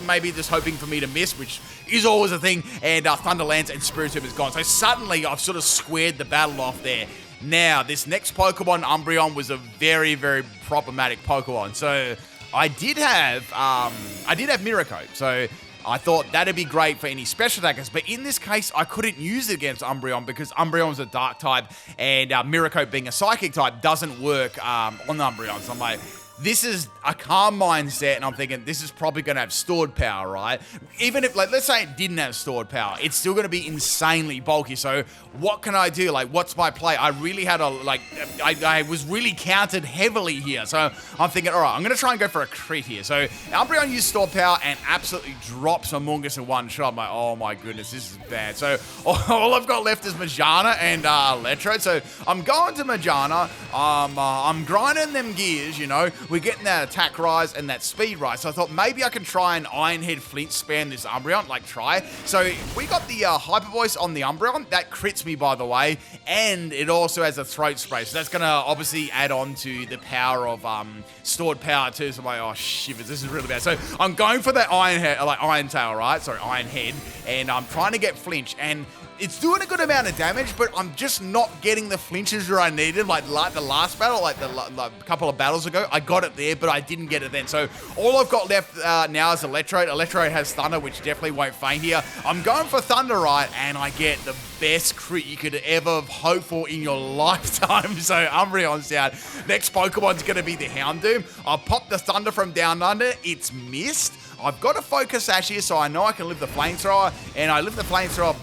Speaker 1: maybe just hoping for me to miss, which is always a thing, and Thunder lands and Spiritomb is gone. So suddenly, I've sort of squared the battle off there. Now, this next Pokemon, Umbreon, was a very, very problematic Pokemon. So I did have Miracote. So I thought that'd be great for any special attackers, but in this case, I couldn't use it against Umbreon because Umbreon's a Dark type, and Miracote being a Psychic type doesn't work on Umbreon. So I'm like, this is a calm mindset, and I'm thinking this is probably going to have stored power, right? Even if, like, let's say it didn't have stored power, it's still going to be insanely bulky. So what can I do? Like, what's my play? I really had I was really counted heavily here. So I'm thinking, all right, I'm going to try and go for a crit here. So Umbreon used stored power and absolutely drops Amoonguss in one shot. I'm like, oh my goodness, this is bad. So all I've got left is Magearna and Electrode. So I'm going to Magearna. I'm grinding them gears, you know. We're getting that attack rise and that speed rise. So I thought maybe I can try and Iron Head flinch spam this Umbreon, like try. So we got the Hyper Voice on the Umbreon. That crits me, by the way. And it also has a Throat Spray. So that's going to obviously add on to the power of stored power too. So I'm like, oh, shivers, this is really bad. So I'm going for that Iron Tail, right? Sorry, Iron Head. And I'm trying to get flinch. And it's doing a good amount of damage, but I'm just not getting the flinches where I needed. Like the last battle, like a couple of battles ago, I got it there, but I didn't get it then. So all I've got left now is Electrode. Electrode has Thunder, which definitely won't faint here. I'm going for Thunder, right, and I get the best crit you could ever hope for in your lifetime. So Umbreon's down. Next Pokemon's going to be the Houndoom. I'll pop the Thunder from Down Under. It's missed. I've got a Focus Sash here, so I know I can live the Flamethrower, and I live the Flamethrower,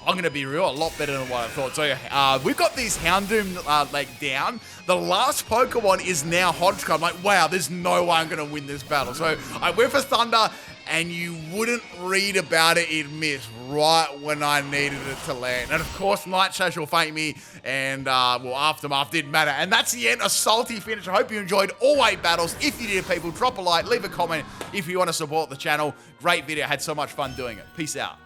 Speaker 1: I'm going to be real, a lot better than what I thought. So we've got these Houndoom like down. The last Pokemon is now Hodgkin. I'm like, wow, there's no way I'm going to win this battle. So I went for Thunder, and you wouldn't read about it, it missed right when I needed it to land. And of course, Night Slash will faint me, and well, Aftermath didn't matter. And that's the end, a salty finish. I hope you enjoyed all 8 battles. If you did, people, drop a like, leave a comment if you want to support the channel. Great video, had so much fun doing it. Peace out.